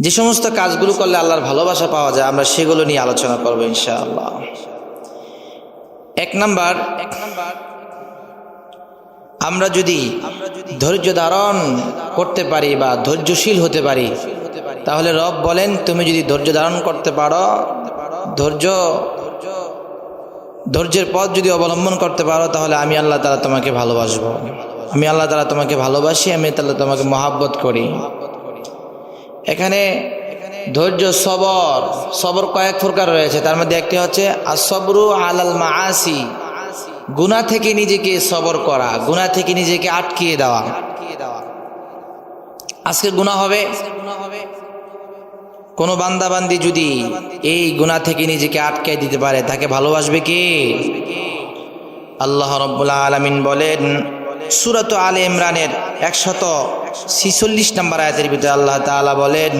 যে সমস্ত কাজগুলো করলে আল্লাহর ভালোবাসা পাওয়া যায় আমরা সেগুলো নিয়ে আলোচনা করব ইনশাআল্লাহ। এক নাম্বার, আমরা যদি ধৈর্য ধারণ করতে পারি বা ধৈর্যশীল হতে পারি, তাহলে রব বলেন তুমি যদি ধৈর্য ধারণ করতে পারো, ধৈর্যের পথ যদি অবলম্বন করতে পারো, তাহলে আমি আল্লাহ তাআলা তোমাকে ভালোবাসবো। আমি আল্লাহ তাআলা তোমাকে ভালোবাসি, আমি তাআলা তোমাকে মহাব্বত করি। এখানে ধৈর্য, সবর কয়েক প্রকার রয়েছে। তার মধ্যে একটি হচ্ছে আসবরু আলাল মাআসি, গুনাহ থেকে নিজেকে সবর করা, গুনাহ থেকে নিজেকে আটকিয়ে দেওয়া। আজকে গুনাহ হবে, কোনো বান্দা বান্দি যদি এই গুনাহ থেকে নিজেকে আটকে দিতে পারে, তাকে ভালোবাসবে কে? আল্লাহ রাব্বুল আলামিন বলেন সূরাত আলে ইমরানের 146 নম্বর আয়াতের ভিতরে আল্লাহ তাআলা বলেন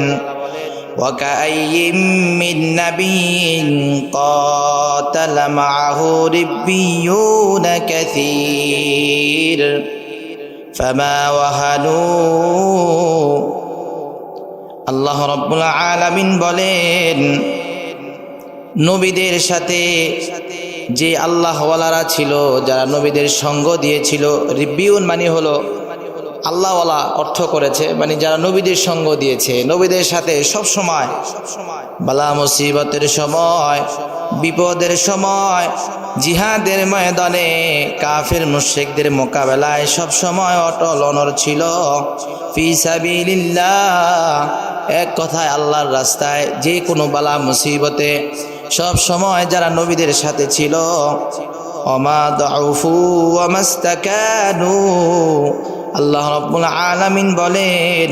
ওয়াকাআইয়িম মিন নাবিয়্যিন ক্বাতালা মাআহু রিব্বিয়ুনা কাসীর ফামা ওয়াহানু। আল্লাহ রাব্বুল আলামিন বলেন নবীদের সাথে যে আল্লাহওয়ালারা ছিল, যারা নবীদের সঙ্গ দিয়েছিল, রিব্বিউন মানে হলো আল্লাহওয়ালা অর্থ করেছে, মানে যারা নবীদের সঙ্গ দিয়েছে, নবীদের সাথে সব সময় বালা মুসিবতের সময়, বিপদের সময়, জিহাদের ময়দানে কাফের মুশরিকদের মোকাবেলায় সব সময় অটল অনড় ছিল। ফি সাবিলিল্লাহ, এক কথায় আল্লাহর রাস্তায় যে কোনো বালা মুসিবতে সব সময় যারা নবীদের সাথে ছিল, ওমা দাউফু ওয়া মাস্তাকানু, আল্লাহ রাব্বুল আলামিন বলেন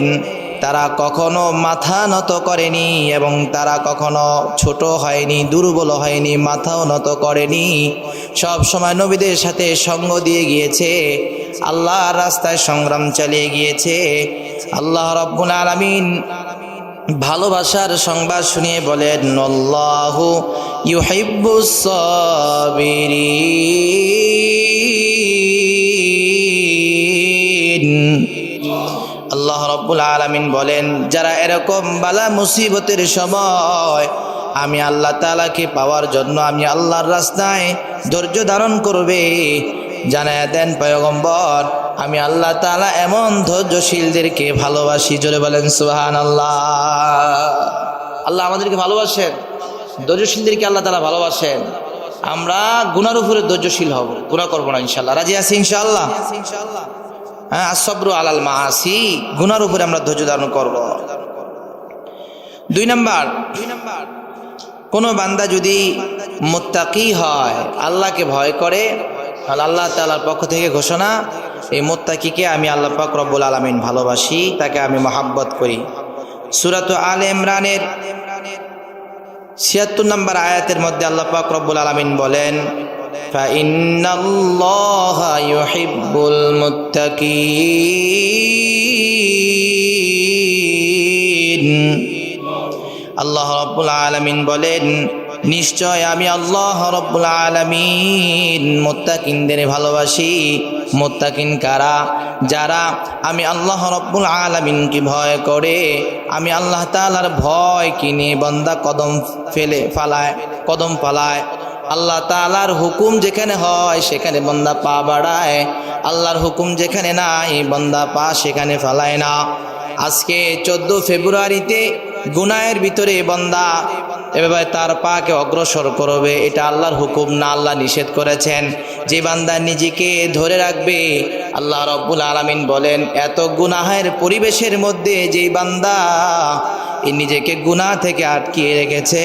তারা কখনো মাথা নত করেনি এবং তারা কখনো ছোট হয়নি, দুর্বল হয়নি, মাথাও নত করেনি। সব সময় নবীদের সাথে সঙ্গ দিয়ে গিয়েছে, আল্লাহর রাস্তায় সংগ্রাম চালিয়ে গিয়েছে। আল্লাহ রাব্বুল আলামিন ভালোবাসার সংবাদ শুনিয়ে বলেন আল্লাহু ইউহিব্বুস সাবিরিন। আল্লাহ রাব্বুল আলামিন বলেন যারা এরকম বালা মুসিবতের সময় আমি আল্লাহ তাআলাকে পাওয়ার জন্য আমি আল্লাহর রাস্তায় ধৈর্য ধারণ করবে, জানায়া দেন পয়গম্বর আমি আল্লাহ তাআলা এমন ধৈর্যশীলদেরকে ভালোবাসি। জোরে বলেন সুবহানাল্লাহ। আল্লাহ আমাদেরকে ভালোবাসেন, ধৈর্যশীলদেরকে আল্লাহ তাআলা ভালোবাসেন। আমরা গুনার উপরে ধৈর্যশীল হব, গুনাহ করব না ইনশাআল্লাহ। রাজি আছি ইনশাআল্লাহ? হ্যাঁ, আসবরু আলাল মাআসি, গুনার উপরে আমরা ধৈর্য ধারণ করব। দুই নাম্বার, কোন বান্দা যদি মুত্তাকি হয়, আল্লাহকে ভয় করে, আল্লাহ তাআলার পক্ষ থেকে ঘোষণা এই মুত্তাকিকে আমি আল্লাহ পাক রব্বুল আলামিন ভালোবাসি, তাকে আমি মহাব্বত করি। সূরাত আলে ইমরানের ৭৬ নম্বর আয়াতের মধ্যে আল্লাহ পাক রব্বুল আলামিন বলেন ফাইন্নাল্লাহা ইউহিব্বুল মুত্তাকিন। আল্লাহ রাব্বুল আলামিন বলেন নিশ্চয় আমি আল্লাহ রাব্বুল আলামিন মুত্তাকিনদের ভালোবাসি। মুত্তাকিন কারা? যারা আমি আল্লাহ রাব্বুল আলামিনকে ভয় করে, আমি আল্লাহ তাআলার ভয় কিনে বান্দা কদম ফালায়। আল্লাহ তাআলার হুকুম যেখানে হয় সেখানে বান্দা পা বাড়ায়, আল্লাহর হুকুম যেখানে নাই বান্দা পা সেখানে ফালায় না। আজকে 14 ফেব্রুয়ারিতে গুনাহের ভিতরে বান্দা এভাবে তার পাকে অগ্রসর করবে, এটা আল্লাহর হুকুম না, আল্লাহ নিষেধ করেছেন। যে বান্দা নিজেকে ধরে রাখবে, আল্লাহ রাব্বুল আলামিন বলেন এত গুনাহের পরিবেশের মধ্যে যে বান্দা নিজেকে গুনাহ থেকে আটকিয়ে রেখেছে,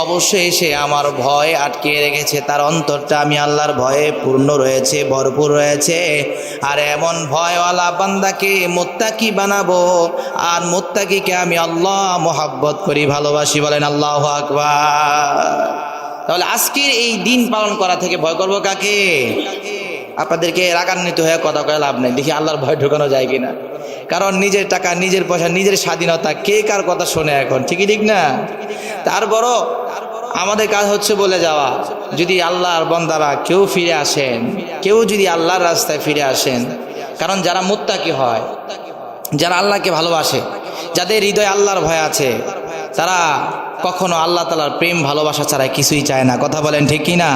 অবশ্যই সে আমার ভয় আটকিয়ে রেখেছে, তার অন্তরটা আমি আল্লাহর ভয়ে পূর্ণ রয়েছে, ভরপুর রয়েছে। আর এমন ভয়ওয়ালা বান্দাকে মুত্তাকি বানাবো, আর মুত্তাকিকে আমি আল্লাহ মহাব্বত করি, ভালোবাসি। বলেন আল্লাহু আকবার। তাহলে আজকের এই দিন পালন করা থেকে ভয় করবো কাকে? আপনাদেরকে রাগান্বিত হয়ে কথা কয়ে লাভ নেই, দেখি আল্লাহর ভয় ঢোকানো যায় কিনা। কারণ নিজের টাকা, নিজের পয়সা, নিজের স্বাধীনতা, কে কার কথা শোনে এখন? ঠিকই ঠিক না? তারপরও আমাদের কাজ হচ্ছে বলে যাওয়া, যদি আল্লাহর বান্দারা কেউ ফিরে আসেন, কেউ যদি আল্লাহর রাস্তায় ফিরে আসেন। কারণ যারা মুত্তাকি হয়, যারা আল্লাহকে ভালোবাসে, যাদের হৃদয়ে আল্লাহর ভয় আছে তারা কখনো আল্লাহ তাআলার প্রেম ভালোবাসা ছাড়া কিছুই চায় না। কথা বলেন ঠিক কি না?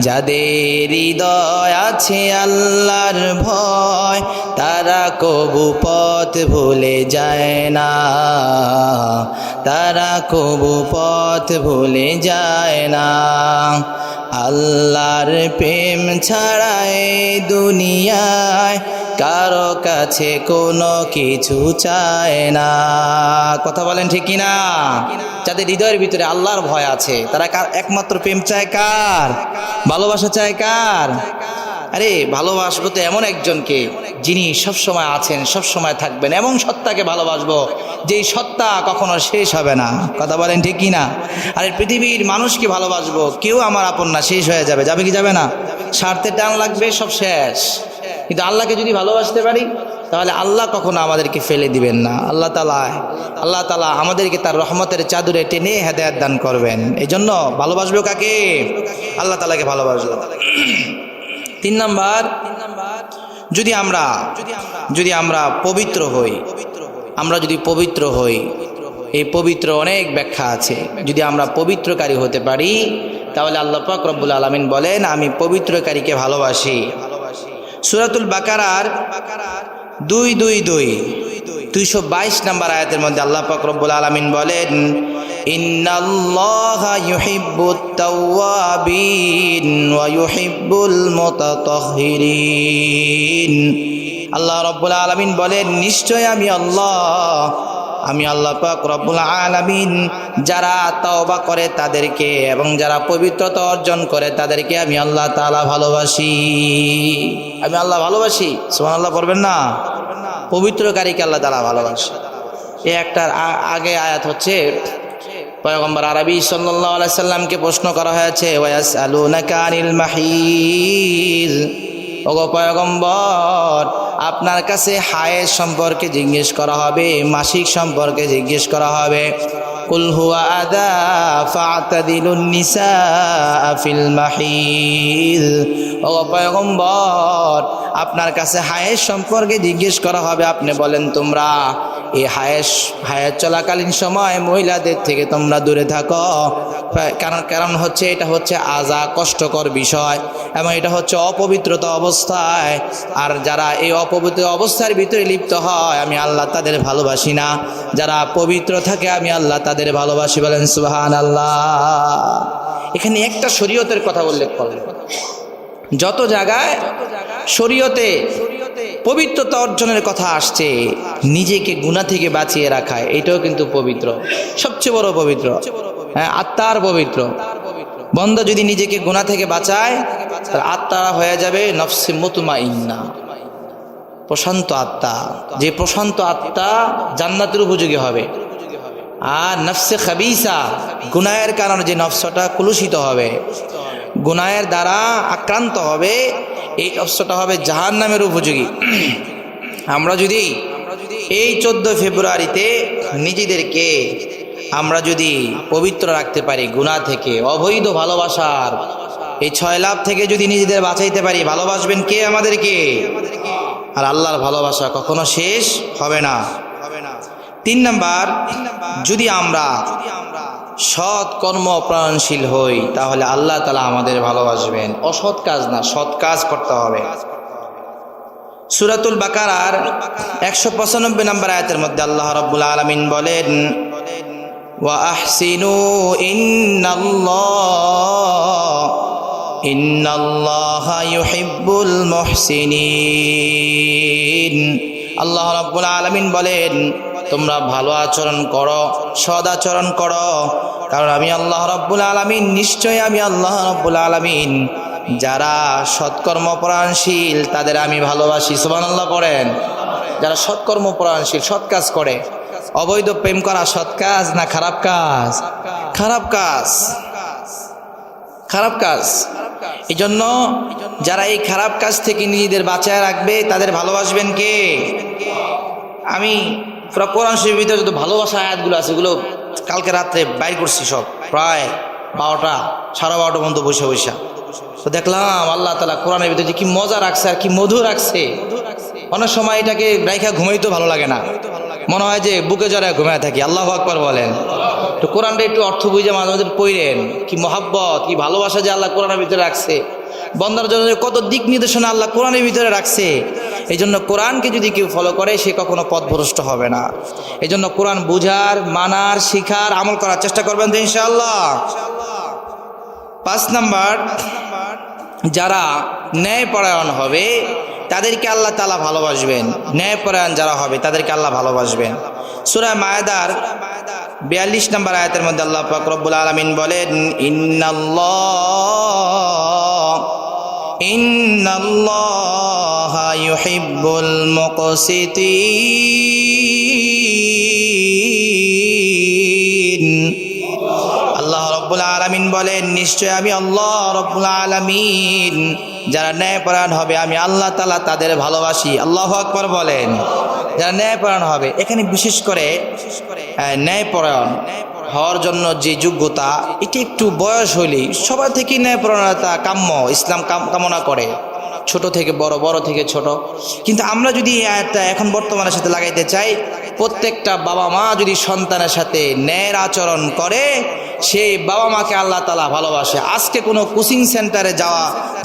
যাদের হৃদয় আছে আল্লাহর ভয় তারা কবু পথ ভুলে যায় না, তারা কবু পথ ভুলে যায় না। আল্লাহর প্রেম ছাড়া এই দুনিয়ায় কারো কাছে কোনো কিছু চায় না। কথা বলেন ঠিক কি না? যাদের হৃদয়ের ভিতরে আল্লাহর ভয় আছে তারা একমাত্র প্রেম চায় কার? ভালোবাসা চায় কার? আরে ভালোবাসবো তো এমন একজনকে যিনি সবসময় আছেন, সবসময় থাকবেন, এমন সত্তাকে ভালোবাসবো যেই সত্তা কখনো শেষ হবে না। কথা বলেন ঠিক কি না? আরে পৃথিবীর মানুষকে ভালোবাসবো, কেউ আমার আপন না, শেষ হয়ে যাবে। যাবে কি যাবে না? স্বার্থে টান লাগবে, সব শেষ। কিন্তু আল্লাহকে যদি ভালোবাসতে পারি তাহলে আল্লাহ কখনো আমাদেরকে ফেলে দিবেন না। আল্লাহ তাআলা আমাদেরকে তার রহমতের চাদরে টেনে হেদায়েত দান করবেন। এই জন্য ভালোবাসবো কাকে? আল্লাহ তাআলাকে ভালোবাসবো। 3 নাম্বার, যদি আমরা পবিত্র হই, আমরা যদি পবিত্র হই, এই পবিত্র অনেক ব্যাখ্যা আছে। যদি আমরা পবিত্রকারী হতে পারি তাহলে আল্লাহ পাক রব্বুল আলামিন বলেন আমি পবিত্রকারীকে ভালোবাসি। সূরাতুল বাকারার 222 নম্বর আয়াতের মধ্যে আল্লাহ পাক রব্বুল আলামিন বলেন ইন্নাল্লাহা ইউহিব্বুত তাওয়াবিন ওয়া ইউহিব্বুল মুতাতাহহিরিন। আল্লাহ রব্বুল আলামিন বলেন নিশ্চয় আমি আল্লাহ পাক রব্বুল আলামিন যারা তওবা করে তাদেরকে এবং যারা পবিত্রতা অর্জন করে তাদেরকে আমি আল্লাহ তাআলা ভালোবাসি। আমি আল্লাহ ভালোবাসি, সুবহানাল্লাহ পড়বেন না? পবিত্রকারীকে আল্লাহ তাআলা ভালোবাসে। এই একটা আগে আয়াত হচ্ছে পয়গম্বর আরবি সাল্লাল্লাহু আলাইহি সাল্লামকে প্রশ্ন করা হয়েছে ওয়ায়াসআলুনাকা আনিল মাহিজ, ওগো পয়গম্বর আপনার কাছে হায়েজ সম্পর্কে জিজ্ঞেস করা হবে, মাসিক সম্পর্কে জিজ্ঞেস করা হবে। কুল হুয়া আদা ফাতাদিলুন নিসা ফিল মাহিজ, ওগো পয়গম্বর আপনার কাছে হায়েজ সম্পর্কে জিজ্ঞেস করা হবে, আপনি বলেন তোমরা এই হায়েজ চলাকালীন সময় মহিলাদের থেকে তোমরা দূরে থাকো। কারণ হচ্ছে এটা হচ্ছে আযা, কষ্টকর বিষয় এবং এটা হচ্ছে অপবিত্রতা অবস্থায়। আর যারা এই অপবিত্র অবস্থার ভিতরে লিপ্ত হয় আমি আল্লাহ তাদের ভালোবাসি না। যারা পবিত্র থাকে আমি আল্লাহ তাদের ভালোবাসি। বলেন সুবহানাল্লাহ। এখানে একটা শরীয়তের কথা উল্লেখ করলেন। যত জায়গায় শরীয়তে পবিত্রতা অর্জনের কথা আসছে, নিজেকে গুনাহ থেকে বাঁচিয়ে রাখা, এটাও কিন্তু পবিত্র, সবচেয়ে বড় পবিত্র। হ্যাঁ, আত্মার পবিত্র। বন্দা যদি নিজেকে গুনাহ থেকে বাঁচায় তার আত্মা হয়ে যাবে নফসে মুতমাইন্না, প্রশান্ত আত্মা। যে প্রশান্ত আত্মা জান্নাতের উপযোগী হবে। আর নফসে খাবিসা, গুনাহের কারণে যে নফসটা কলুষিত হবে, গুনাহের দ্বারা আক্রান্ত হবে, এই নফসটা হবে জাহান্নামের উপযোগী। আমরা যদি এই 14 ফেব্রুয়ারিতে নিজেদেরকে আমরা যদি পবিত্র রাখতে পারি গুনাহ থেকে, অবৈধ ভালোবাসার এই 6 লাভ থেকে যদি নিজেদের বাঁচাইতে পারি, ভালোবাসবেন কে? আমাদেরকে। আর আল্লাহর ভালোবাসা কখনো শেষ হবে না। 3 নাম্বার, যদি আমরা সৎ কর্ম প্রাণশীল হই তাহলে আল্লাহ তাআলা আমাদের ভালোবাসবেন। অসৎ কাজ না, সৎ কাজ করতে হবে। সূরাতুল বাকারার 195 নম্বর আয়াতের মধ্যে আল্লাহ রাব্বুল আলামিন বলেন ওয়া আহসিনু ইন্নাল্লাহা ইউহিব্বুল মুহসিনিন। আল্লাহ রাব্বুল আলামিন বলেন তোমরা ভালো আচরণ করো, সদ আচরণ করো, কারণ আমি আল্লাহ রাব্বুল আলামিন, নিশ্চয় আমি আল্লাহ রাব্বুল আলামিন যারা সৎকর্মপরায়ণশীল তাদের আমি ভালোবাসি। সুবহানাল্লাহ পড়েন। যারা সৎকর্মপরায়ণশীল, সৎ কাজ করে। অবৈধ প্রেম করা সৎ কাজ না খারাপ কাজ? খারাপ কাজ, খারাপ কাজ। এই জন্য যারা এই খারাপ কাজ থেকে নিজেদের বাঁচায় রাখবে তাদের ভালোবাসবেন কে? আমি পুরো কোরআন শরীফের ভিতরে যত ভালোবাসা আয়াতগুলো আছে এগুলো কালকে রাত্রে বাইর করছি, সব প্রায় 12টা 12:30 পর্যন্ত বসে তো দেখলাম আল্লাহ তাআলা কোরআনের ভিতরে কি মজা রাখছে আর কি মধু রাখছে। অনেক সময় এটাকে রাইখা ঘুমাইতেও ভালো লাগে না, মনে হয় যে বুকে জড়ায় ঘুমায় থাকি। আল্লাহু আকবার বলেন। তো কোরআনটা একটু অর্থ বুঝে মাঝে মাঝে পড়েন। কি মহাব্বত, কি ভালোবাসা যে আল্লাহ কোরআনের ভিতরে রাখছে, বন্দার জন্য কত দিক নির্দেশনা আল্লাহ কোরআনের ভিতরে রাখছে। এই জন্য কোরআনকে যদি কেউ ফলো করে সে কখনো পথভ্রষ্ট হবে না। এই জন্য কোরআন বুঝার, মানার, শিখার, আমল করার চেষ্টা করবেন তো ইনশাআল্লাহ। 5 নাম্বার, যারা ন্যায়পরায়ণ হবে তাদেরকে আল্লাহ তাআলা ভালোবাসবেন। ন্যায়পরায়ণ যারা হবে তাদেরকে আল্লাহ ভালোবাসবেন। সূরা মায়েদার 42 নম্বর আয়াতের মধ্যে আল্লাহ পাক রব্বুল আলামিন বলেন, ইন্নাল্লাহা ইউহিব্বুল মুকসিতিন। আল্লাহ রব্বুল আলামিন বলেন, নিশ্চয় আমি আল্লাহ রব্বুল আলামিন যারা ন্যায়পরায়ণ হবে আমি আল্লাহ তাআলা তাদের ভালোবাসি। আল্লাহু আকবার বলেন। যারা ন্যায়পরায়ণ হবে, এখানে বিশেষ করে ন্যায়পরায়ণ হওয়ার জন্য যে যোগ্যতা, এটি একটু বয়স হইলেই সবার থেকে ন্যায়পরায়ণতা কাম্য, ইসলাম কামনা করে, ছোট থেকে বড়, বড় থেকে ছোট। কিন্তু আমরা যদি এখন বর্তমানের সাথে লাগাইতে চাই, প্রত্যেকটা বাবা মা যদি সন্তানের সাথে ন্যায়ের আচরণ করে সেই বাবা মাকে আল্লাহ তাআলা ভালোবাসে। আজকে কোনো কোচিং সেন্টারে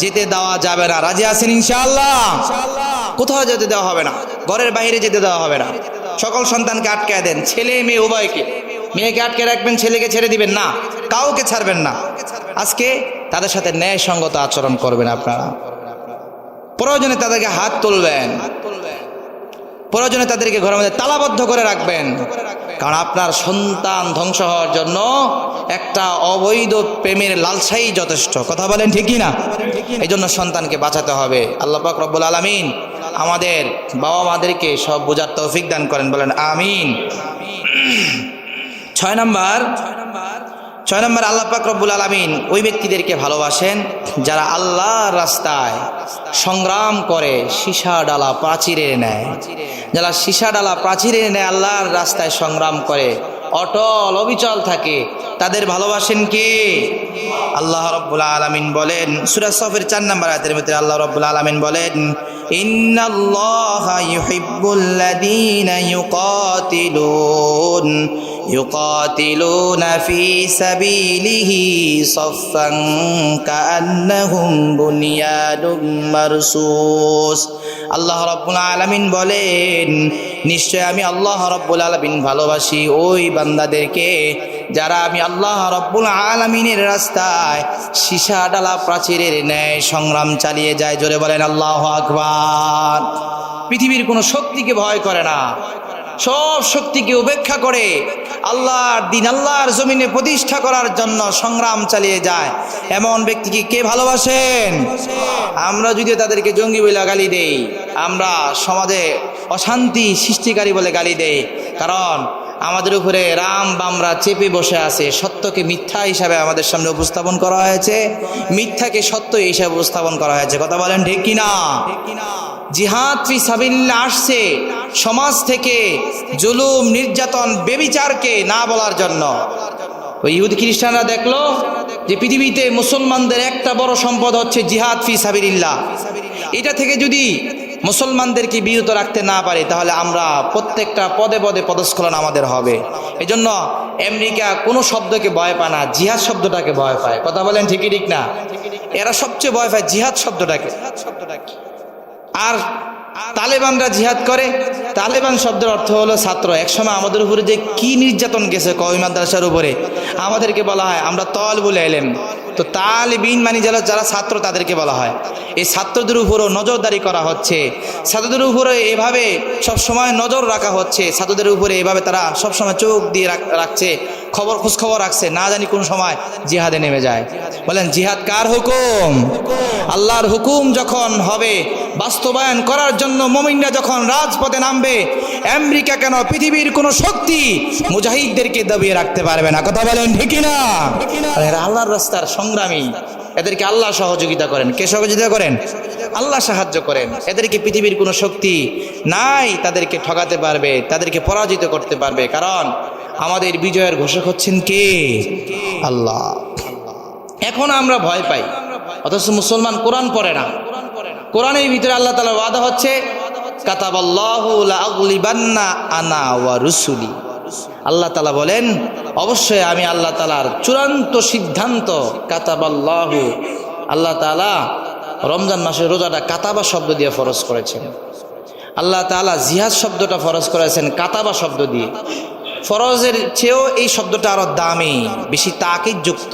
যেতে দেওয়া যাবে না। রাজি আছেন ইনশাআল্লাহ? কোথাও যেতে দেওয়া হবে না, ঘরের বাইরে যেতে দেওয়া হবে না। সকল সন্তানকে আটকায় দেন, ছেলে মেয়ে উভয়কে। মেয়েকে আটকে রাখবেন, ছেলেকে ছেড়ে দিবেন না, কাউকে ছাড়বেন না। আজকে তাদের সাথে ন্যায়সঙ্গত আচরণ করবেন আপনারা। প্রয়োজনে তাদেরকে হাত তুলবেন, প্রয়োজনে তাদেরকে ঘরের মধ্যে তালাবদ্ধ করে রাখবেন। কারণ আপনার সন্তান ধ্বংস হওয়ার জন্য একটা অবৈধ প্রেমের লালসাই যথেষ্ট। কথা বলেন ঠিক কি না? এই জন্য সন্তানকে বাঁচাতে হবে। আল্লাহ পাক রব্বুল আলামিন আমাদের বাবা মাদেরকে সব বোঝার তৌফিক দান করেন, বলেন আমিন। 6 নাম্বার, আল্লাহ পাক রব্বুল আলামিন ওই ব্যক্তিদেরকে ভালোবাসেন যারা আল্লাহর রাস্তায় সংগ্রাম করে সীসা ডালা প্রাচীরের ন্যায়। যারা সীসা ডালা প্রাচীরের ন্যায় আল্লাহর রাস্তায় সংগ্রাম করে, অটল অবিচল থাকে, তাদের ভালোবাসেন কে? আল্লাহ রব্বুল আলামিন বলেন, সূরা সফের 4 নম্বর আয়াতের ভিতরে আল্লাহ রব্বুল আলামিন বলেন, ইন্নাল্লাহা ইউহিব্বুল্লাযীনা ইউকাতিলুনা ফি সাবিলিহি সাফফান কাআন্নাহুম বুনিয়ানুম মারসুস। আল্লাহ রব্বুল আলামিন বলেন, নিশ্চয় আমি আল্লাহ রব্বুল আলামিন ভালোবাসি ওই বান্দাদেরকে যারা আমি আল্লাহ রব্বুল আলামিনের রাস্তায় সীসা ডালা প্রাচীরের ন্যায় সংগ্রাম চালিয়ে যায়। জোরে বলেন আল্লাহু আকবার। পৃথিবীর কোনো শক্তিকে ভয় করে না, সব শক্তিকে উপেক্ষা করে আল্লাহর দিন, আল্লাহর জমিনে প্রতিষ্ঠা করার জন্য সংগ্রাম চালিয়ে যায়। এমন ব্যক্তিকে কে ভালোবাসেন? আমরা যদিও তাদেরকে জঙ্গি বলে গালি দেই, আমরা সমাজে অশান্তি সৃষ্টিকারী বলে গালি দেই, কারণ আমাদের উপরে রাম বামরা চেপে বসে আছে। সত্যকে মিথ্যা হিসাবে আমাদের সামনে উপস্থাপন করা হয়েছে, মিথ্যাকে সত্য হিসাবে উপস্থাপন করা হয়েছে। কথা বলেন ঠিক কিনা? জিহাদ ফি সাবিলিল্লাহ আসছে সমাজ থেকে জুলুম, নির্যাতন, বেবিচারকে না বলার জন্য। ওই ইহুদি খ্রিস্টানরা দেখলো যে পৃথিবীতে মুসলমানদের একটা বড় সম্পদ হচ্ছে জিহাদ ফি সাবিলিল্লাহ। এটা থেকে যদি মুসলমানদেরকে বিরত রাখতে না পারি তাহলে আমরা প্রত্যেকটা পদে পদে পদস্খলন আমাদের হবে। এই জন্য আমেরিকা কোনো শব্দকে ভয় পায় না, জিহাদ শব্দটাকে ভয় পায়। কথা বলেন ঠিকই ঠিক না? এরা সবচেয়ে ভয় পায় জিহাদ শব্দটাকে। আর তালেবানরা জিহাদ করে, তালেবান শব্দের অর্থ হলো ছাত্র। একসময় আমাদের উপরে যে কি নির্যাতন গেছে কওমি মাদ্রাসার উপরে, আমাদেরকে বলা হয় আমরা তলবুল ইলম। তো তালিবিন মানে যারা ছাত্র তাদেরকে বলা হয়। এই ছাত্রদের উপরও নজরদারি করা হচ্ছে, ছাত্রদের উপরে এভাবে সবসময় নজর রাখা হচ্ছে, ছাত্রদের উপরে এভাবে তারা সবসময় চোখ দিয়ে রাখছে, খোঁজখবর রাখছে, না জানি কোন সময় জিহাদে নেমে যায়। বলেন জিহাদ কার হুকুম? আল্লাহর হুকুম যখন হবে বাস্তবায়ন করার জন্য মুমিনরা যখন রাজপথে নামবে, আমেরিকা কেন পৃথিবীর কোনো শক্তি মুজাহিদদেরকে দাবিয়ে রাখতে পারবে না। কথা বলেন ঠিক না? এরা আল্লাহর রাস্তার সংগ্রামী, এদেরকে আল্লাহ সহযোগিতা করেন। কে সহযোগিতা করেন? আল্লাহ সাহায্য করেন। এদেরকে পৃথিবীর কোনো শক্তি নাই তাদেরকে ঠকাতে পারবে, তাদেরকে পরাজিত করতে পারবে, কারণ আমাদের বিজয়ের ঘোষক হচ্ছেন কে? আল্লাহ। এখন আমরা ভয় পাই, অথচ মুসলমান কোরআন পড়ে না। কোরআনের ভিতরে আল্লাহ তাআলা ওয়াদা হচ্ছে কাতাবাল্লাহু লাআগলিবান্না আনা ওয়া রুসুলি। আল্লাহ তাআলা বলেন অবশ্যই আমি আল্লাহ তাআলার চূড়ান্ত সিদ্ধান্ত। কাতাবাল্লাহু, আল্লাহ তাআলা রমজান মাসের রোজাটা কাতাবা শব্দ দিয়ে ফরজ করেছেন। আল্লাহ তাআলা জিহাদ শব্দটা ফরজ করেছেন কাতাবা শব্দ দিয়ে। ফরজের চেয়েও এই শব্দটা আরো দামি, বেশি তাকিদ যুক্ত।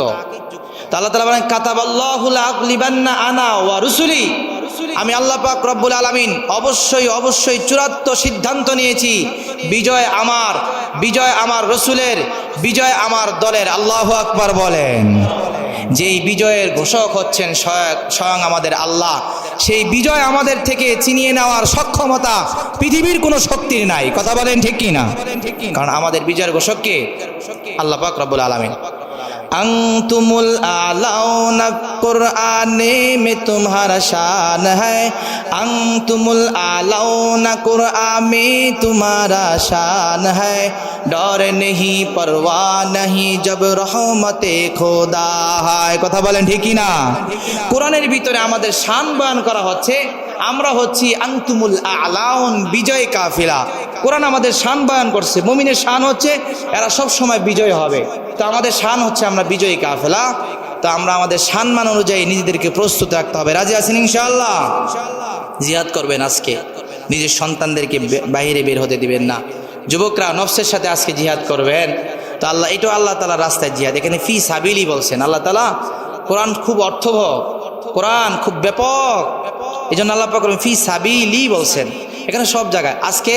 তো আল্লাহ তাআলা বলেন কাতাবাল্লাহু লাআগলিবান্না আনা ওয়া রুসুলি, আমি আল্লাহ পাক রব্বুল আলামিন অবশ্যই চূড়ান্ত সিদ্ধান্ত নিয়েছি, বিজয় আমার রসুলের, বিজয় আমার দলের। আল্লাহু আকবার বলেন। যেই বিজয়ের ঘোষক হচ্ছেন স্বয়ং আমাদের আল্লাহ, সেই বিজয় আমাদের থেকে ছিনিয়ে নেওয়ার সক্ষমতা পৃথিবীর কোনো শক্তির নাই। কথা বলেন ঠিক কি না? কারণ আমাদের বিজয়ের ঘোষক কে? আল্লাহ পাক রব্বুল আলামিন। अंतुमुल आलाउना कुराने में तुम्हारा शान है, अंतुमुल आलाउना कुरान में तुम्हारा शान है, डर नहीं परवाह नहीं जब रहमते खुदा है। কথা বলেন ঠিক কি না? কোরআনের ভিতরে আমাদের শান বয়ান করা হচ্ছে, আমরা হচ্ছি আনতুমুল আলাউন, বিজয় কাফিলা। কোরআন আমাদের শান বয়ান করছে, মুমিনের শান হচ্ছে এরা সব সময় বিজয় হবে। তো আমাদের শান হচ্ছে আমরা বিজয়ী কাফেলা। তো আমরা আমাদের সম্মান অনুযায়ী নিজেদেরকে প্রস্তুত রাখতে হবে। রাজি আছেন ইনশাআল্লাহ? জিহাদ করবেন আজকে, নিজের সন্তানদেরকে বাইরে বের হতে দিবেন না। যুবকরা নফসের সাথে আজকে জিহাদ করবেন। তো এটাও আল্লাহ তাআলার রাস্তায় জিহাদ। এখানে ফি সাবিলি বলছেন আল্লাহ তাআলা। কোরআন খুব অর্থবহ, কোরআন খুব ব্যাপক, এই জন্য আল্লাহ পাক ফি সাবিলি বলছেন। এখানে সব জায়গায় আজকে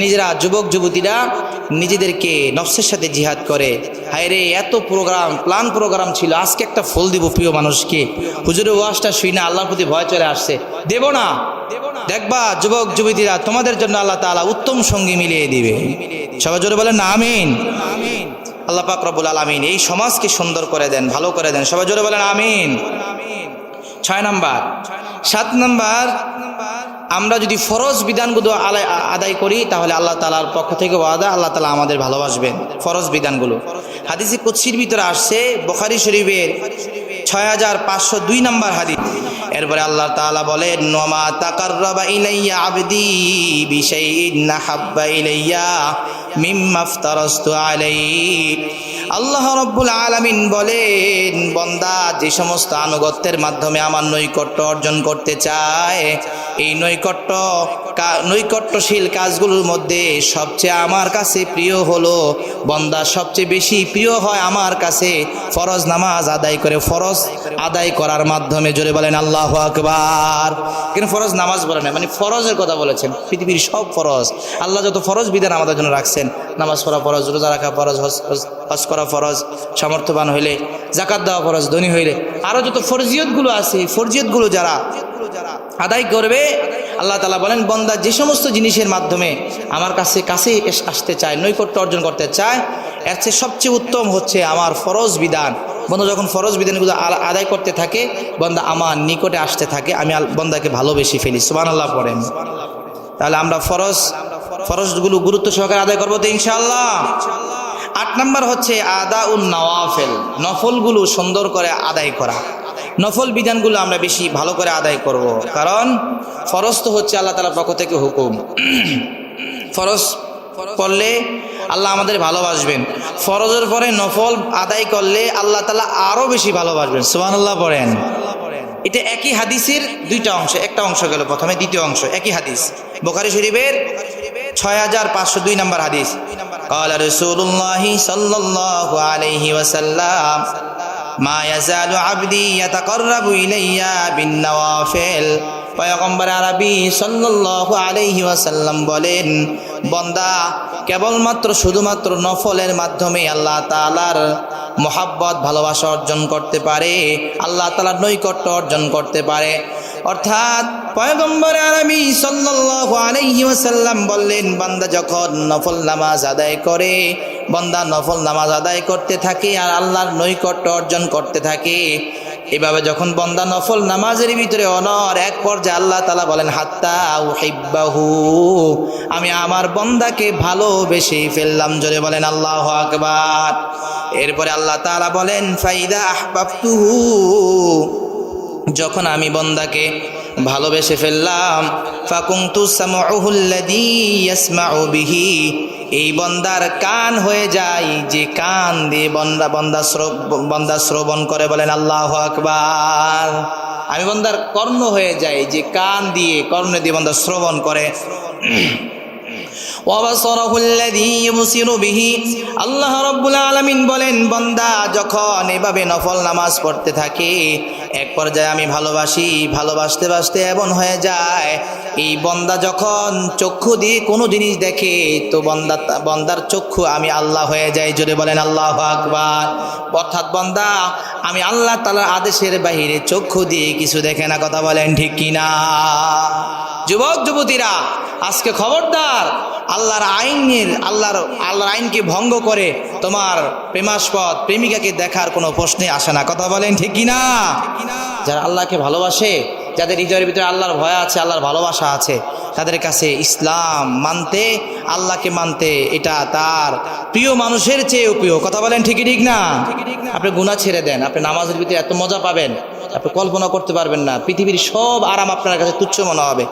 নিজেরা যুবক যুবতীরা নিজেদেরকে নফসের সাথে জিহাদ করে। হায়রে এত প্ল্যান প্রোগ্রাম ছিল, আজকে একটা ফুল দিব প্রিয় মানুষকে, হুজুরের ওয়াজটা শুই না আল্লাহর প্রতি ভয় চলে আসছে, দেব না। দেখবা যুবক যুবতীরা তোমাদের জন্য আল্লাহ তাআলা উত্তম সঙ্গী মিলিয়ে দিবে। সবাই জোরে বলেন না আমিন। আল্লাহ পাক রব্বুল আলামিন এই সমাজকে সুন্দর করে দেন, ভালো করে দেন। সবাই জোরে বলেন আমিন। 6 নাম্বার। 7 নাম্বার, আমরা যদি ফরজ বিধানগুলো আদায় করি তাহলে আল্লাহ তাআলার পক্ষ থেকে ওয়াদা, আল্লাহ তাআলা আমাদের ভালোবাসবেন। ফরজ বিধানগুলো হাদিসে কুদসির ভিতরে আসছে, বুখারী শরীফের 6502 নম্বর হাদিস। এরপরে আল্লাহ তাআলা বলেন ওয়ামা তাকাররাবা ইলাইয়া আবদি বিশাইইন হাব্বা ইলাইয়া মিম্মা আফতারাস্তু আলাইহি। আল্লাহ রব্বুল আলামিন বলেন বান্দা যে সমস্ত আনুগত্যের মাধ্যমে আমার নৈকট্য অর্জন করতে চায়, এই নৈকট্যশীল কাজগুলোর মধ্যে সবচেয়ে আমার কাছে প্রিয় হলো, বান্দা সবচেয়ে বেশি প্রিয় হয় আমার কাছে ফরজ নামাজ আদায় করে। ফরজ আদায় করার মাধ্যমে জোরে বলেন আল্লাহু আকবার। কিন্তু ফরজ নামাজ বলে না, মানে ফরজের কথা বলেছেন। পৃথিবীর সব ফরজ, আল্লাহ যত ফরজ বিধান আমাদের জন্য রাখছেন, নামাজ পড়া ফরজ, রোজা রাখা ফরজ, হজ করা ফরজ, সামর্থ্যবান হইলে যাকাত দেওয়া ফরজ, ধনী হইলে আরো যত ফরজিয়তগুলো আছে, ফরজিয়তগুলো যারা আদায় করবে, আল্লাহ তাআলা বলেন বান্দা যে সমস্ত জিনিসের মাধ্যমে আমার কাছে আসতে চায়, নৈকট্য অর্জন করতে চায়, এর চেয়ে সবচেয়ে উত্তম হচ্ছে আমার ফরজ বিধান। বন্ধু যখন ফরজ বিধানগুলো আদায় করতে থাকে, বান্দা আমার নিকটে আসতে থাকে, আমি বান্দাকে ভালোবেসে ফেলি। সুবহানাল্লাহ পড়েন। তাহলে আমরা ফরজগুলো গুরুত্ব সহকারে আদায় করবো তো ইনশাআল্লাহ। 8 নাম্বার হচ্ছে আদাউন নওয়াফিল, নফলগুলো সুন্দর করে আদায় করা। নফল বিধানগুলো আমরা বেশি ভালো করে আদায় করব, কারণ ফরজ তো হচ্ছে আল্লাহ তাআলার পক্ষ থেকে হুকুম। ফরজ করলে আল্লাহ আমাদের ভালোবাসবেন, ফরজের পরে নফল আদায় করলে আল্লাহ তাআলা আরো বেশি ভালোবাসবেন। সুবহানাল্লাহ পড়েন। এটা একই হাদিসের 2টা অংশ, একটা অংশ গেল প্রথমে, দ্বিতীয় অংশ একই হাদিস, বুখারী শরীফের 6502 নম্বর হাদিস। قال رسول الله صلى الله عليه وسلم ما يزال عبدي يتقرب إلي بالنوافل। পয়গম্বর আরবি সাল্লাল্লাহু আলাইহি ওয়াসাল্লাম বলেন বান্দা কেবলমাত্র শুধুমাত্র নফলের মাধ্যমে আল্লাহ তাআলার মহব্বত ভালোবাসা অর্জন করতে পারে, আল্লাহ তাআলার নৈকট্য অর্জন করতে পারে। অর্থাৎ পয়গম্বর আরবি সাল্লাল্লাহু আলাইহি ওয়াসাল্লাম বললেন বান্দা যখন নফল নামাজ আদায় করে, বান্দা নফল নামাজ আদায় করতে থাকে আর আল্লাহর নৈকট্য অর্জন করতে থাকে, এভাবে যখন বান্দা নফল নামাজের ভিতরে এক পর্যায়ে আল্লাহ তাআলা বলেন হাত্তা উহিব্বাহু, আমি আমার বান্দাকে ভালোবেসে ফেললাম। জোরে বলেন আল্লাহু আকবার। এরপরে আল্লাহ তাআলা বলেন ফাইদা আহবাবতুহু, যখন আমি বান্দাকে ভালোবেসে ফেললাম। ফাকুনতু সামউহুল্লাযী ইয়াসমাউ বিহি, এই বান্দার কান হয়ে যায় যে কান দিয়ে বান্দা শ্রবণ করে। বলেন আল্লাহু আকবার। আমি বান্দার কর্ণ হয়ে যাই যে কান দিয়ে কর্ণ দিয়ে বান্দা শ্রবণ করে। আল্লাহ রাব্বুল আলামিন বলেন, বান্দা যখন এভাবে নফল নামাজ পড়তে থাকে, এক পর্যায়ে আমি ভালোবাসতে বাসতে এমন হয়ে যায়, এই বান্দা যখন চক্ষু দিয়ে কোনো জিনিস দেখে তো বান্দার চক্ষু আমি আল্লাহ হয়ে যাই। জোরে বলেন আল্লাহু আকবার। অর্থাৎ বান্দা আমি আল্লাহ তাআলার আদেশের বাহিরে চক্ষু দিয়ে কিছু দেখে না। কথা বলেন ঠিক কিনা? যুবক যুবতীরা, আজকে খবরদার, আল্লাহর আইনকে ভঙ্গ করে তোমার প্রেমাস্পদ প্রেমিকাকে দেখার কোনো প্রশ্নে আসে না। কথা বলেন ঠিক কিনা? যারা আল্লাহকে ভালোবাসে, যাদের হৃদয়ের ভিতরে আল্লাহর ভয় আছে, আল্লাহর ভালোবাসা আছে, তাদের কাছে ইসলাম মানতে, আল্লাহকে মানতে এটা তার প্রিয় মানুষের চেয়েও প্রিয়। কথা বলেন ঠিক না? আপনি গুনাহ ছেড়ে দেন, আপনি নামাজের ভিতরে এত মজা পাবেন আপনি কল্পনা করতে পারবেন না। পৃথিবীর সব আরাম আপনার কাছে তুচ্ছ মনে হবে।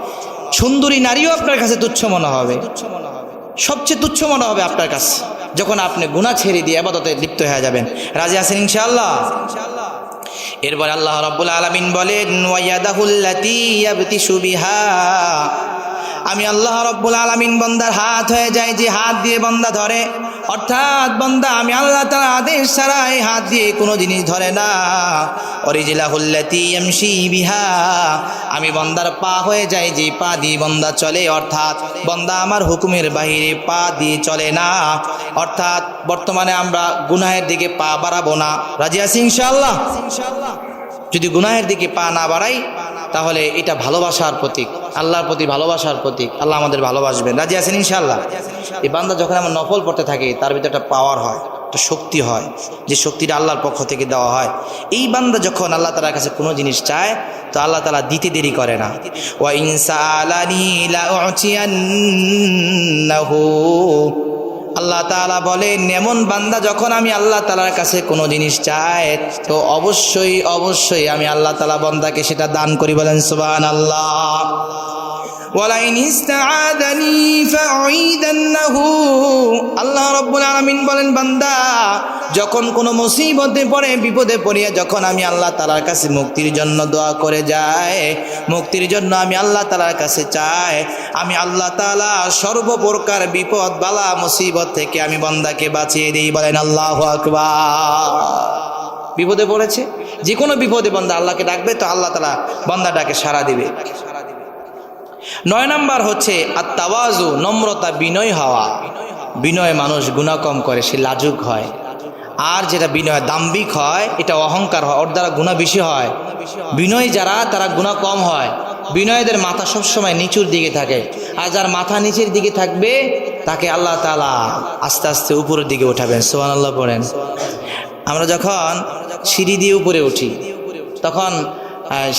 সুন্দরী নারীও আপনার কাছে তুচ্ছ মনে হবে, সবচেয়ে তুচ্ছ মনে হবে আপনার কাছে যখন আপনি গুনাহ ছেড়ে দিয়ে ইবাদতে লিপ্ত হয়ে যাবেন। রাজি আছেন ইনশাআল্লাহ? এরপর আল্লাহ রাব্বুল আলামিন বলেন, ওয়ায়াদাহুল্লাতী ইয়াবতিশু বিহা, আমি আল্লাহ রাব্বুল আলামিন বান্দার হাত হয়ে যায় যে হাত দিয়ে বান্দা ধরে। অর্থাৎ বান্দা আমি আল্লাহ তাআলার আদেশ ছাড়া এই হাত দিয়ে কোনো জিনিস ধরে না। ওয়ারিজলাহুল্লাতী ইয়ামশি বিহা, আমি বান্দার পা হয়ে যায় যে পা দিয়ে বান্দা চলে। অর্থাৎ বান্দা আমার হুকুমের বাহিরে পা দিয়ে চলে না। অর্থাৎ বর্তমানে আমরা গুনাহের দিকে পা বাড়াবো না। রাজি আছি ইনশাআল্লাহ? যদি গুনাহের দিকে পা না বাড়াই তাহলে এটা ভালোবাসার প্রতীক, আল্লাহর প্রতি ভালোবাসার প্রতীক। আল্লাহ আমাদের ভালোবাসবেন। রাজি আছেন ইনশাআল্লাহ? এই বান্দা যখন আমার নফল পড়তে থাকে তার ভিতরে একটা পাওয়ার হয়, একটা শক্তি হয়, যে শক্তিটা আল্লাহর পক্ষ থেকে দেওয়া হয়। এই বান্দা যখন আল্লাহ তাআলার কাছে কোনো জিনিস চায় তো আল্লাহ তাআলা দিতে দেরি করে না। ওয়া ইন সাআলানি লাউতিয়ান্নাহু, আল্লাহ তাআলা বলেন এমন বান্দা যখন আমি আল্লাহ তাআলার কাছে কোনো জিনিস চাই তো অবশ্যই আমি আল্লাহ তাআলা বান্দাকে সেটা দান করি। বলেন সুবহানাল্লাহ। ওয়ালাইন ইসতাআযানি ফাউইদান্নাহু, আল্লাহ রাব্বুল আলামিন বলেন বান্দা যখন কোনো মুসিবতে পড়ে, বিপদে পড়িয়া যখন আমি আল্লাহ তাআলার কাছে মুক্তির জন্য দোয়া করে যায়, মুক্তির জন্য আমি আল্লাহ তাআলার কাছে চাই, আমি আল্লাহ তাআলা সর্বপ্রকার বিপদ বালা মুসিবত থেকে আমি বান্দাকে বাঁচিয়ে দিই। বলেন আল্লাহু আকবার। বিপদে পড়েছে, যে কোনো বিপদে বান্দা আল্লাহকে ডাকবে তো আল্লাহ তাআলা বান্দাটাকে সাড়া দিবে। 9 নাম্বার হচ্ছে আত-তাওয়াজু, নম্রতা, বিনয় হওয়া। বিনয় মানুষ গুনাহ কম করে, সে লাজুক হয়। আর যেটা বিনয় দাম্ভিক হয়, এটা অহংকার হয়, ওর দ্বারা গুনাহ বেশি হয়। বিনয় যারা তারা গুনাহ কম হয়। বিনয়ীদের মাথা সবসময় নিচুর দিকে থাকে, আর যার মাথা নিচের দিকে থাকবে তাকে আল্লাহ তাআলা আস্তে আস্তে উপরের দিকে উঠাবেন। সুবহানাল্লাহ পড়েন। আমরা যখন সিঁড়ি দিয়ে উপরে উঠি তখন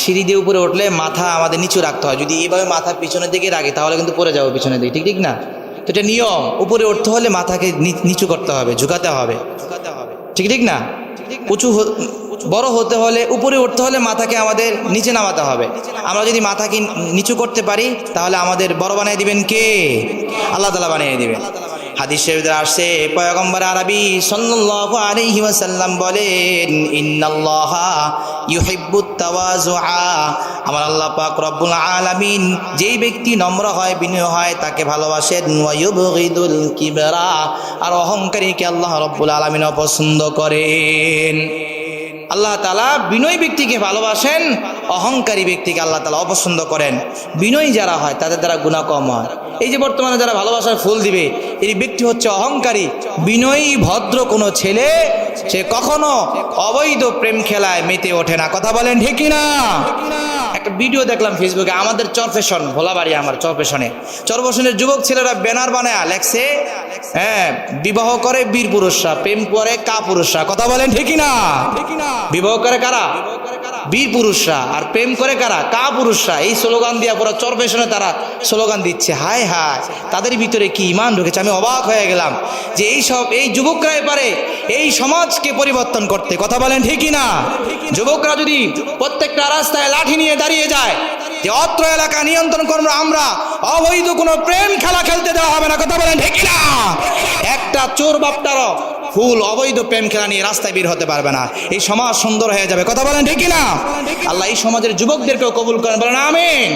সিঁড়ি দিয়ে উপরে উঠলে মাথা আমাদের নিচু রাখতে হয়। যদি এইভাবে মাথা পিছনের দিকে রাখি তাহলে কিন্তু পড়ে যাবো পিছনের দিকে, ঠিক না? তো এটা নিয়ম। উপরে উঠতে হলে মাথাকে নিচু করতে হবে, ঝুঁকাতে হবে, ঠিক না? উঁচু বড় হতে হলে, উপরে উঠতে হলে মাথাকে আমাদের নিচে নামাতে হবে। আমরা যদি মাথাকে নিচু করতে পারি তাহলে আমাদের বড় বানিয়ে দিবেন কে? আল্লাহ তাআলা বানিয়ে দিবেন। হাদিস শরীফে আসছে পয়গম্বর আরবি সাল্লাল্লাহু আলাইহি ওয়াসাল্লাম বলেন, ইন্নাল্লাহা ইউহিব্বুত তাওয়াজুআ, আমার আল্লাহ পাক রব্বুল আলামিন যেই ব্যক্তি নম্র হয়, বিনয় হয় তাকে ভালোবাসেন। ওয়া ইউবগিদুল কিবরা, আর অহংকারীকে আল্লাহ রব্বুল আলামিন অপছন্দ করেন। আল্লাহ তাআলা বিনয়ী ব্যক্তিকে ভালোবাসেন, অহংকারী ব্যক্তিকে আল্লাহ তাআলা অপছন্দ করেন। বিনয়ী যারা হয় তাদের দ্বারা গুনাহ কম হয়। এই যে বর্তমানে যারা ভালোবাসার ফুল দিবে এই ব্যক্তি হচ্ছে অহংকারী। বিনয়ী ভদ্র কোনো ছেলে সে কখনো অবৈধ প্রেম খেলায় মেতে ওঠে না। কথা বলেন ঠিক কিনা? একটা ভিডিও দেখলাম ফেসবুকে, আমাদের চরফেশন ভোলাবাড়ি, আমার চরফেশনের যুবক ছেলেরা ব্যানার বানায় লেখছে, বিবাহ করে বীর পুরুষরা, প্রেম করে কা পুরুষরা। কথা বলেন ঠিক কিনা? বিবাহ করে কারা? বীর পুরুষরা, আর প্রেম করে কারা? কা পুরুষরা। এই স্লোগান দিয়া পুরো চরফেশনে তারা স্লোগান দিচ্ছে। হায় হায়, তাদের ভিতরে কি ইমান ঢুকেছে! আমি অবাক হয়ে গেলাম যে এই যুবকরাই পারে এই সমাজকে পরিবর্তন করতে। কথা বলেন ঠিক কিনা? যুবকরা যদি প্রত্যেকটা রাস্তায় লাঠি নিয়ে দাঁড়িয়ে যায় যে অত্র এলাকা নিয়ন্ত্রণ করবো আমরা, অবৈধ কোনো প্রেম খেলা খেলতে দেওয়া হবে না। কথা বলেন ঠিক না? একটা চোর বাপটারও ফুল অবৈধ প্রেম খেলা নিয়ে রাস্তায় বের হতে পারবে না। এই সমাজ সুন্দর হয়ে যাবে। কথা বলেন ঠিক না? আল্লাহ এই সমাজের যুবকদেরকেও কবুল করেন, বলেন আমিন।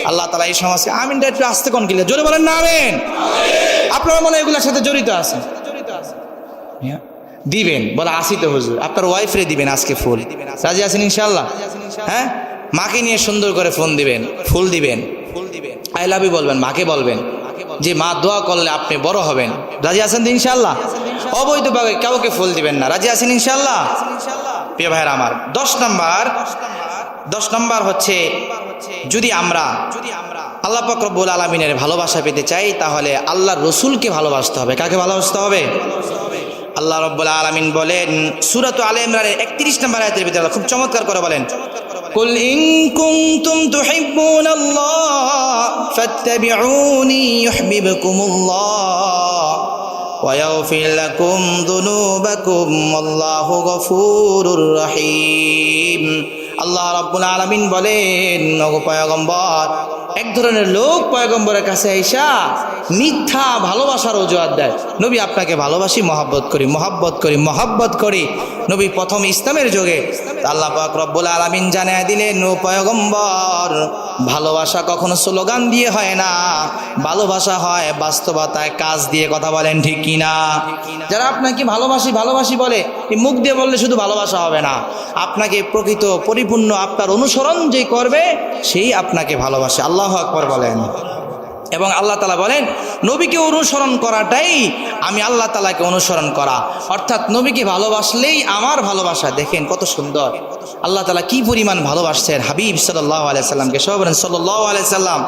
আল্লাহ তাআলা এই সমাজকে আমিন একটু আসতে কোন কিলে জোরে বলেন না আমিন। আপনারা মনে হয় এগুলোর সাথে জড়িত আছেন, দিবেন বলে আসি তো হুজুর, আপনার ওয়াইফরে দিবেন আজকে ফুল, রাজি আছেন ইনশাআল্লাহ? হ্যাঁ, মাকে নিয়ে সুন্দর করে ফোন দিবেন, ফুল দিবেন, আই লাভ ইউ বলবেন, মাকে বলবেন যে মা দোয়া করলে আপনি বড় হবেন। রাজি আছেন তো ইনশাআল্লাহ? অবৈধভাবে কাউকে ফুল দিবেন না। রাজি আছেন ইনশাআল্লাহ? প্রিয় ভাইরা আমার, 10 নম্বর হচ্ছে যদি আমরা আল্লাহ পাক রব্বুল আলামিনের ভালোবাসা পেতে চাই তাহলে আল্লাহর রসুলকে ভালোবাসতে হবে। কাকে ভালোবাসতে হবে? আল্লাহ রাব্বুল আলামিন বলেন সূরা আলে ইমরানের 31 নম্বর আয়াতের ভিতরে খুব চমৎকার করে বলেন, কুল ইন কুনতুম তুহিব্বুনাল্লাহ ফাত্তাবিউনি ইউহিব্বুকুমুল্লাহ ওয়া ইয়াগফির লাকুম যুনুবাকুম আল্লাহু গফুরুর রহিম। আল্লাহ রাব্বুল আলামিন বলেন, ওগো পয়গম্বর, এক ধরনের লোক পয়গম্বরের কাছে আইসা মিথ্যা ভালোবাসার অজুহাত দেয়, নবী আপনাকে ভালোবাসি, মহব্বত করি। নবী প্রথম ইসলামের যুগে আল্লাহ পাক রব্বুল আলামিন জানিয়ে দিলেন, ও পয়গম্বর, ভালোবাসা কখনো স্লোগান দিয়ে হয় না, ভালোবাসা হয় বাস্তবতায়, কাজ দিয়ে। কথা বলেন ঠিক কিনা? যারা আপনাকে ভালোবাসি বলে, এই মুখ দিয়ে বললে শুধু ভালোবাসা হবে না, আপনাকে প্রকৃত পরিপূর্ণ আপনার অনুসরণ যে করবে সেই আপনাকে ভালোবাসে। আল্লাহু আকবার বলেন। এবং আল্লাহ তাআলা বলেন, নবীকে অনুসরণ করাটাই আমি আল্লাহ তাআলাকে অনুসরণ করা, অর্থাৎ নবীকে ভালোবাসলেই আমার ভালোবাসা। দেখেন কত সুন্দর আল্লাহ তাআলা কি পরিমাণ ভালোবাসছেন হাবিব সাল্লাল্লাহু আলাইহি সাল্লামকে। সবাই বলেন সাল্লাল্লাহু আলাইহি সাল্লাম।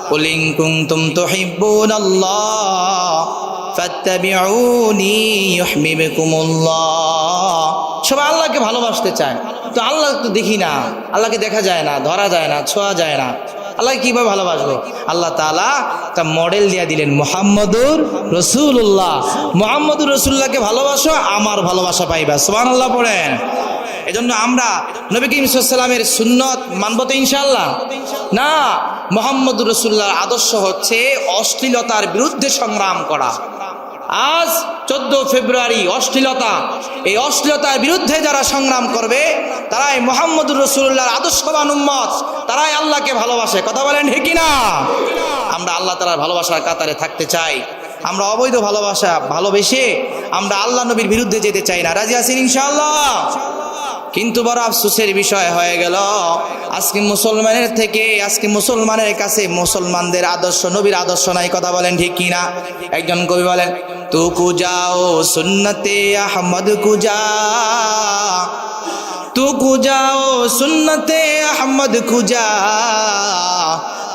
কুল ইন কুনতুম তুহিব্বুনাল্লাহ ফাত্তাবিউনি ইউহিব্বুকুমুল্লাহ। সবাই আল্লাহকে ভালোবাসতে চায়, তো আল্লাহ তো দেখি না, আল্লাহকে দেখা যায় না, ধরা যায় না, ছোঁয়া যায় না, আল্লাহকে কিভাবে ভালোবাসবো? আল্লাহ তাআলা তা মডেল দিয়ে দিলেন, মুহাম্মদুর রাসূলুল্লাহ। মুহাম্মদুর রাসূলুল্লাহকে ভালোবাসো, আমার ভালোবাসা পাইবা। সুবহানাল্লাহ পড়েন। এজন্য আমরা নবী করিম সাল্লাল্লাহু আলাইহি ওয়াসাল্লামের সুন্নত মানব তো ইনশাআল্লাহ? না, মুহাম্মদুর রাসূলুল্লাহর আদর্শ হচ্ছে অশ্লীলতার বিরুদ্ধে সংগ্রাম করা। আজ 14 ফেব্রুয়ারি অশ্লীলতা, এই অশ্লীলতার বিরুদ্ধে যারা সংগ্রাম করবে তারাই মুহাম্মদুর রাসূলুল্লাহর আদর্শবান উম্মত, তারাই আল্লাহকে ভালোবাসে। কথা বলেন ঠিক কিনা? আমরা আল্লাহ তাআলার ভালোবাসার কাতারে থাকতে চাই। আমরা অবৈধ ভালোবাসা ভালোবেসে আমরা আল্লাহ নবীর বিরুদ্ধে যেতে চাই না। রাজি আছেন ইনশাআল্লাহ? কিন্তু বড় আফসোসের বিষয় হয়ে গেল, আজকে মুসলমানের কাছে মুসলমানদের আদর্শ, নবীর আদর্শ নাই। কথা বলেন ঠিক কিনা? একজন কবি বলেন, তু কুজাও সুন্নতে আহমদ কুজা, তু কুজাও সুন্নতে আহমদ কুজা,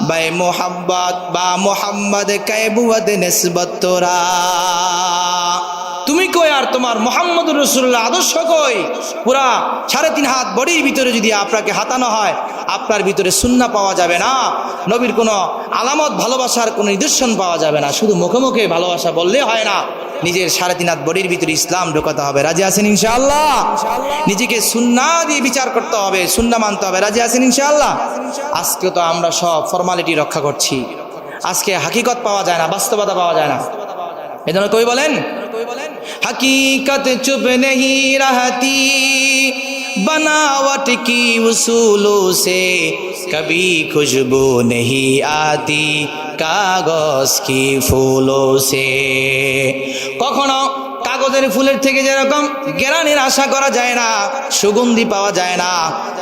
বাই মোহাম্মদ বা মোহাম্মদ কায়বুয়াদ নিসবত তোরা। তুমি কই আর তোমার মুহাম্মদুর রাসূলুল্লাহ আদর্শ কই? পুরা 3.5 হাত বডির ভিতরে যদি আপনাকে হাতানো হয়, আপনার ভিতরে সুন্নাহ পাওয়া যাবে না, নবীর কোনো আলামত, ভালোবাসার কোনো নিদর্শন পাওয়া যাবে না। শুধু মুখে মুখে ভালোবাসা বললে হয় না, নিজের 3.5 হাত বডির ভিতরে ইসলাম ঢোকাতে হবে। রাজি আছেন ইনশাআল্লাহ? নিজেকে সুন্নাহ দিয়ে বিচার করতে হবে, সুন্নাহ মানতে হবে। রাজি আছেন ইনশাআল্লাহ? আজকে তো আমরা সব ফরমালিটি রক্ষা করছি, আজকে হাকিকত পাওয়া যায় না, বাস্তবতা পাওয়া যায় না। এজন্য কই বলেন, हकीकत चुप नहीं रहती बनावट की उसूलों से, कभी खुशबू नहीं आती कागज की फूलों से। কখনো কাগজের ফুলের থেকে যেরকম ঘ্রাণের আশা করা যায় না, সুগন্ধি পাওয়া যায় না,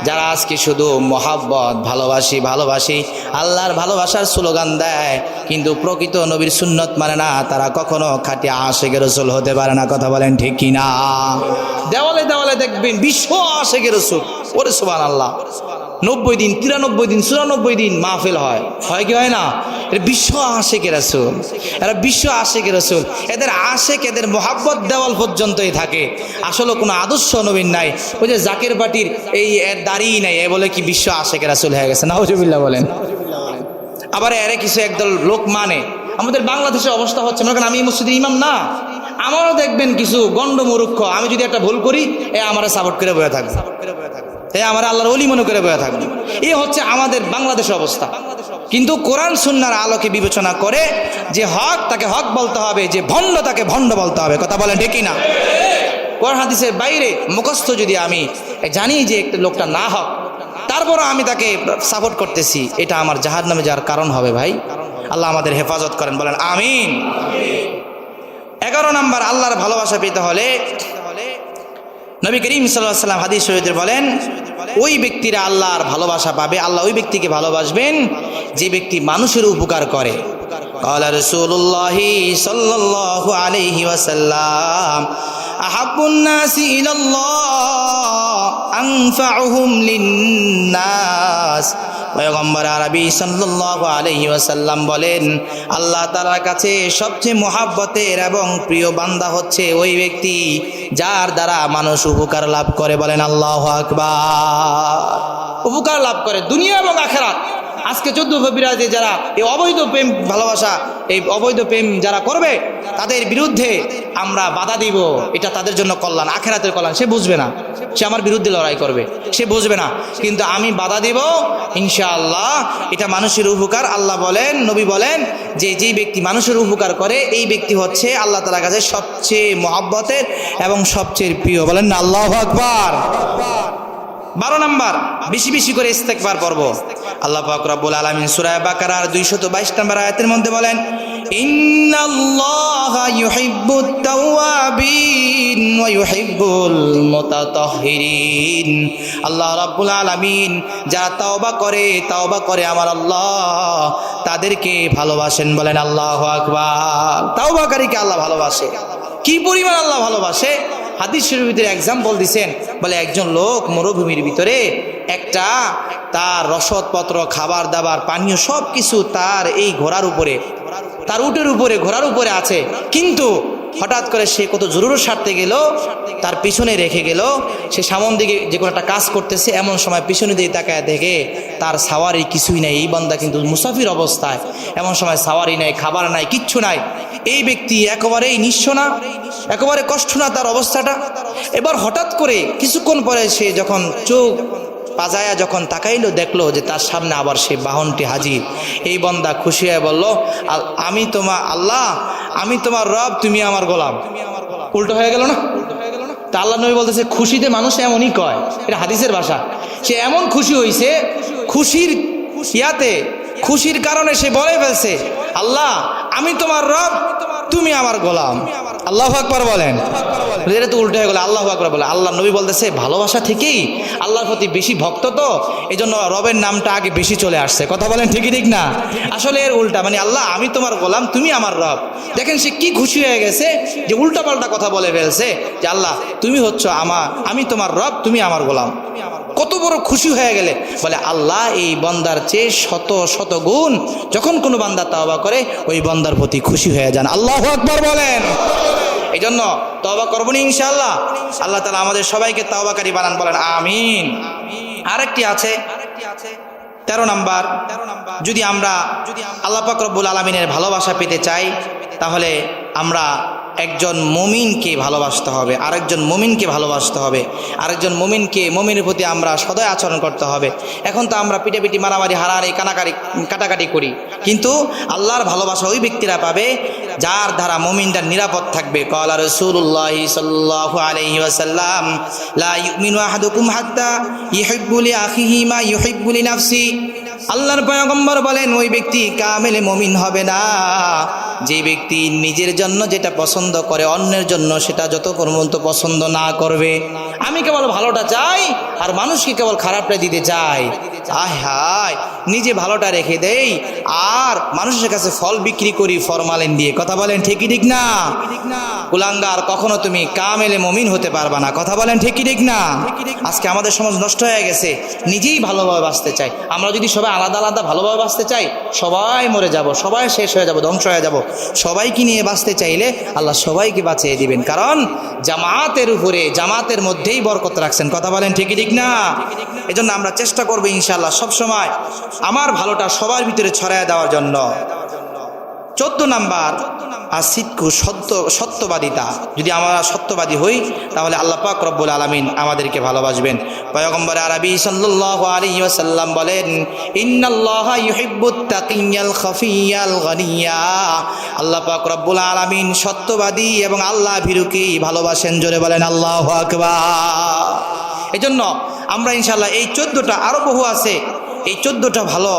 যারা আজকে শুধু মহাব্বত, ভালোবাসি আল্লাহর ভালোবাসার স্লোগান দেয় কিন্তু প্রকৃত নবীর সুন্নত মানে না, তারা কখনো খাঁটি আশিকের রাসূল হতে পারে না। কথা বলেন ঠিক কিনা? দেওয়ালে দেওয়ালে দেখবেন বিশ্ব আশিকের রাসূল। ওরে সুবহানাল্লাহ, 90 দিন, 93 দিন, 94 দিন মাহফিল হয় কি হয় না? এর বিশ্ব আশিকের রাসূল, এরা বিশ্ব আশিকের রাসূল, এদের আশিক, এদের মোহাব্বত দেওয়াল পর্যন্তই থাকে। আসলে কোনো আদর্শ নবীন নাই। ওই যে জাকের পাটির এই এর দাড়ি নাই, এ বলে কি বিশ্ব আশিকের রাসূল হয়ে গেছে? নাউজুবিল্লাহ বলেন। আবার এর কিছু একদল লোক মানে, আমাদের বাংলাদেশের অবস্থা হচ্ছে, মনে করেন আমি মসজিদের ইমাম না, আমারও দেখবেন কিছু গন্ড মূর্খ, আমি যদি একটা ভুল করি আমারে সাপোর্ট করে বয়ে থাকবে। তাই আমার আল্লাহর ওলি মনে করে বয়ে থাকবে। এই হচ্ছে আমাদের বাংলাদেশের অবস্থা। কিন্তু কোরআন সুন্নাহর আলোকে বিবেচনা করে যে হক তাকে হক বলতে হবে, যে ভণ্ড তাকে ভণ্ড বলতে হবে। কথা বলেন ঠিক না? কোরআন হাদিসের বাইরে মুখস্থ যদি আমি জানি যে একটা লোকটা না হক, তারপরও আমি তাকে সাপোর্ট করতেছি, এটা আমার জাহান্নামে যাওয়ার কারণ হবে। ভাই আল্লাহ আমাদের হেফাজত করেন, বলেন আমিন। 11 নম্বর, আল্লাহর ভালোবাসা পেতে হলে নবী করিম সাল্লাল্লাহু আলাইহি ওয়াসাল্লাম হাদিস শরীফে বলেন, ওই ব্যক্তিরা আল্লাহর ভালোবাসা পাবে, আল্লাহ ওই ব্যক্তিকে ভালোবাসবেন যে ব্যক্তি মানুষের উপকার করে। ক্বালা রাসূলুল্লাহি সাল্লাল্লাহু আলাইহি ওয়াসাল্লাম, আহাব্বুন নাসি ইলাল্লাহ আনফাউহুম লিন্নাস। পয়গম্বর আরবি সাল্লাল্লাহু আলাইহি ওয়াসাল্লাম বলেন, আল্লাহ তাআলার কাছে সবচেয়ে মহব্বতের এবং প্রিয় বান্দা হচ্ছে ওই ব্যক্তি যার দ্বারা মানুষ উপকার লাভ করে। বলেন আল্লাহু আকবার। উপকার লাভ করে দুনিয়া এবং আখিরাত। আজকে 14 ফেব্রুয়ারিতে যারা এই অবৈধ প্রেম ভালোবাসা, এই অবৈধ প্রেম যারা করবে, তাদের বিরুদ্ধে আমরা বাধা দিব, এটা তাদের জন্য কল্যাণ, আখিরাতের কল্যাণ। সে বুঝবে না, সে আমার বিরুদ্ধে লড়াই করবে, সে বুঝবে না, কিন্তু আমি বাধা দিব ইনশাআল্লাহ, এটা মানুষের উপকার। আল্লাহ বলেন, নবী বলেন যে যেই ব্যক্তি মানুষের উপকার করে এই ব্যক্তি হচ্ছে আল্লাহ তাআলার কাছে সবচেয়ে মহব্বতের এবং সবচেয়ে প্রিয়। বলেন না আল্লাহু আকবার। 12 নম্বর, বেশি বেশি করে ইস্তেগফার পড়ব। আল্লাহ পাক রব্বুল আলামিন সূরা বাকারার 222 নম্বর আয়াতের মধ্যে বলেন, ইন্নাল্লাহা ইউহিব্বুত তাওয়াবিন ওয়া ইউহিব্বুল মুতাতাহহিরিন। আল্লাহ রাব্বুল আলামিন যারা তাওবা করে আমার আল্লাহ তাদেরকে ভালোবাসেন। বলেন আল্লাহু আকবার। তাওবাকারীকে আল্লাহ ভালোবাসে। কি পরিমাণ আল্লাহ ভালোবাসে! হাদিস শরীফের ভিতরে এক্সাম্পল দিছেন, বলে একজন লোক মরুভূমির ভিতরে একটা তার রসদপত্র, খাবার দাবার, পানীয় সব কিছু তার এই ঘোড়ার উপরে, তার উটের উপরে, ঘোড়ার উপরে আছে, কিন্তু হঠাৎ করে সে কত জরুরি স্বার্থে গেল, তার পিছনে রেখে গেল। সে সামন দিকে যে কোনো একটা কাজ করতেছে, এমন সময় পিছনে দিয়ে তাকায় দেখে তার সাওয়ারি কিছুই নাই। এই বান্দা কিন্তু মুসাফির অবস্থায়, এমন সময় সাওয়ারি নাই, খাবার নাই, কিচ্ছু নাই। এই ব্যক্তি একেবারেই নিঃস্ব না, একেবারে কষ্ট না তার অবস্থাটা। এবার হঠাৎ করে কিছুক্ষণ পরে সে যখন চোখ পাজায়া যখন তাকাইলো, দেখলো যে তার সামনে আবার সেই বাহনটি হাজির। এই বান্দা খুশি হয়ে বলল, আমি তোমার আল্লাহ, আমি তোমার রব, তুমি আমার গোলাম। উল্টো হয়ে গেল না? তা আল্লাহ নবী বলতেছে, খুশিতে মানুষ এমনই কয়, এটা হাদিসের ভাষা। সে এমন খুশি হয়েছে, খুশির কারণে সে বলে ফেলছে, আল্লাহ আমি তোমার রব, তুমি আমার গোলাম। আল্লাহু আকবার বলেন। এটা তো উল্টো হয়ে গেল। আল্লাহু আকবার বলে। আল্লাহ নবী বলতেছে, ভালোবাসা থেকেই আল্লাহর প্রতি বেশি ভক্ত, তো এই জন্য রবের নামটা আগে বেশি চলে আসছে। কথা বলেন ঠিকই ঠিক না? আসলে এর উল্টা, মানে আল্লাহ আমি তোমার গোলাম, তুমি আমার রব। দেখেন সে কি খুশি হয়ে গেছে যে উল্টা পাল্টা কথা বলে ফেলছে, যে আল্লাহ তুমি হচ্ছ আমি তোমার রব, তুমি আমার গোলাম। কত বড় খুশি হয়ে গেলে বলে, আল্লাহ এই বান্দার চেয়ে শত শত গুণ যখন কোনো বান্দা তওবা করে ওই বান্দার প্রতি খুশি হয়ে যান। আল্লাহু আকবার বলেন। এই জন্য তওবা করবো না ইনশাআল্লাহ। আল্লাহ তাআলা আমাদের সবাইকে তওবাকারী বানান। বলেন আমিন। আরেকটি আছে 13 নম্বর, যদি আমরা আল্লাহ পাক রব্বুল আলামিনের ভালোবাসা পেতে চাই, তাহলে আমরা একজন মুমিনকে ভালোবাসতে হবে, আরেকজন মুমিনকে ভালোবাসতে হবে, আরেকজন মুমিনের প্রতি আমরা সদয় আচরণ করতে হবে। এখন তো আমরা পিটাপিটি, মারামারি, হারাহারি, কাটাকাটি করি, কিন্তু আল্লাহর ভালোবাসা ওই ব্যক্তিরা পাবে যার দ্বারা মুমিনটা নিরাপদ থাকবে। ক্বালা রাসূলুল্লাহ সাল্লাল্লাহু আলাইহি ওয়াসাল্লাম, লা ইউমিনু আহাদুকুম হাত্তা ইউহিব্বু লি আখিহি মা ইউহিব্বু লি নাফসি। আল্লাহর পয়গম্বর বলেন, ওই ব্যক্তি কামেলে মুমিন হবে না যে ব্যক্তি নিজের জন্য যেটা পছন্দ করে অন্যের জন্য সেটা যত পর্যন্ত পছন্দ না করবে। আমি কেবল ভালোটা চাই আর মানুষকে কেবল খারাপটা দিতে চাই। হায় নিজে ভালোটা রেখে দেই আর মানুষের কাছে ফল বিক্রি করি ফরমালিন দিয়ে। কথা বলেন ঠিকই ঠিক না? কুলাঙ্গার, কখনো তুমি কামেলে মুমিন হতে পারবা না। কথা বলেন ঠিকই ঠিক না? আজকে আমাদের সমাজ নষ্ট হয়ে গেছে, নিজেই ভালোভাবে বাঁচতে চাই। আমরা যদি সবাই আলাদা আলাদা ভালোভাবে বাঁচতে চাই, সবাই মরে যাব, সবাই শেষ হয়ে যাব, ধ্বংস হয়ে যাব। সবাইকে নিয়ে বাঁচতে চাইলে আল্লাহ সবাইকে বাঁচিয়ে দিবেন, কারণ জামাতের মধ্যেই বরকত রাখছেন। কথা বলেন ঠিকই ঠিক না? এজন্য আমরা চেষ্টা করবো ইনশাআল্লাহ সব সময় আমার ভালোটা সবার ভিতরে ছড়ায় দেওয়ার জন্য। 14 নাম্বার আসিদকু সত্যবাদিতা। যদি আমরা সত্যবাদী হই তাহলে আল্লাহ পাক রব্বুল আলামিন আমাদেরকে ভালোবাসবেন। পয়গম্বর আরবি সাল্লাল্লাহু আলাইহি ওয়াসাল্লাম বলেন, ইন্নাল্লাহা ইউহিব্বুত তাকিয়াল খাফিয়াল গানিয়া। আল্লাহ পাক রব্বুল আলামিন সত্যবাদী এবং আল্লাহ ভীরুকে ভালোবাসেন। জোরে বলেন আল্লাহু আকবার। এজন্য আমরা ইনশাআল্লাহ এই 14টা আরো বহু আছে, এই 14টা ভালো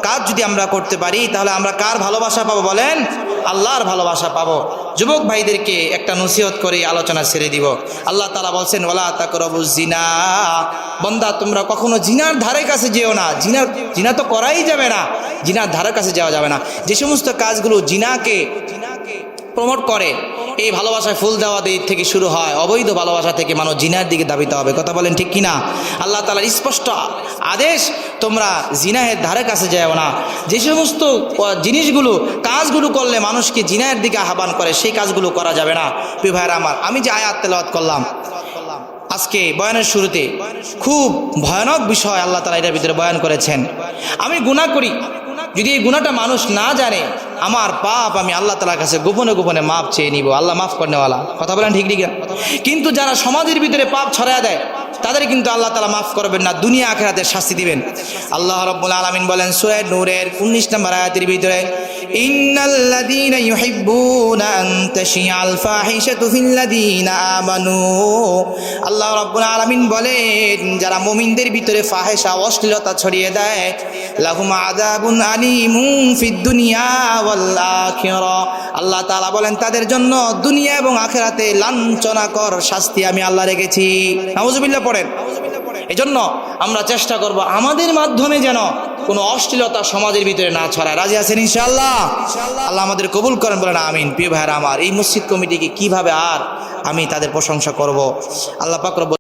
কাজ যদি আমরা করতে পারি তাহলে আমরা কার ভালোবাসা পাবো বলেন? আল্লাহর ভালোবাসা পাবো। যুবক ভাইদেরকে একটা নসিহত করে আলোচনা ছেড়ে দিব। আল্লাহ তাআলা বলছেন, ওয়ালা তাকরাবুজ জিনা। বান্দা তোমরা কখনো জিনার ধারে কাছে যেও না। জিনা তো করাই যাবে না, জিনার ধারে কাছে যাওয়া যাবে না। যে সমস্ত কাজগুলো জিনাকে প্রমোট করে, এই ভালোবাসায় ফুল দেওয়া দিক থেকে শুরু হয়, অবৈধ ভালোবাসা থেকে মানুষ জিনার দিকে ধাবিত হবে। কথা বলেন ঠিক কিনা? আল্লাহ তাআলার স্পষ্ট আদেশ, তোমরা জিনাহের ধারে কাছে যাও না। যে সমস্ত জিনিসগুলো কাজগুলো করলে মানুষকে জিনাহের দিকে আহ্বান করে সেই কাজগুলো করা যাবে না। প্রিয় ভাইরা আমার, আমি যে আয়াত তেলাওয়াত করলাম আজকে বয়ানের শুরুতে, খুব ভয়ানক বিষয় আল্লাহ তাআলা এটার ভিতরে বয়ান করেছেন। আমি গুনাহ করি, যদি এই গুনাহটা মানুষ না জানে, আমার পাপ আমি আল্লাহ তাআলার কাছে গোপনে গোপনে মাপ চেয়ে নিব। আল্লাহ মাফ করনেওয়ালা। কথা বলেন ঠিক ঠিক। কিন্তু যারা সমাজের ভিতরে পাপ ছড়ায় দেয় তাদের কিন্তু আল্লাহ তাআলা মাফ করবেন না, দুনিয়া আখিরাতে শাস্তি দিবেন। আল্লাহ রাব্বুল আলামিন বলেন সূরা নূরের 19 নম্বর আয়াতের ভিতরে, ইন্নাল্লাযীনা ইউহিব্বুনা আন তাশিয়াল ফাহিশাতু ফিল্লাযীনা আমানু। আল্লাহ রাব্বুল আলামিন বলেন, যারা মুমিনদের ভিতরে ফাহিশা অশ্লীলতা ছড়িয়ে দেয়, লাহুম আযাবুন আলীমুন ফিদ দুনিয়া ওয়াল আখিরা। আল্লাহ তাআলা বলেন তাদের জন্য দুনিয়া এবং আখিরাতে লাঞ্ছনাকর শাস্তি আমি আল্লাহ রেখেছি। নাউজুবিল্লাহ পড়েন। এজন্য আমরা চেষ্টা করব আমাদের মাধ্যমে যেন কোনো অশ্লীলতা সমাজের ভিতরে না ছড়ায়। রাজি আছেন ইনশাআল্লাহ? আল্লাহ আমাদের কবুল করেন, বলেন আমিন। প্রিয় ভাইরা আমার, এই মসজিদ কমিটিকে কিভাবে আর আমি তাদের প্রশংসা করব? আল্লাহ পাক রব্বুল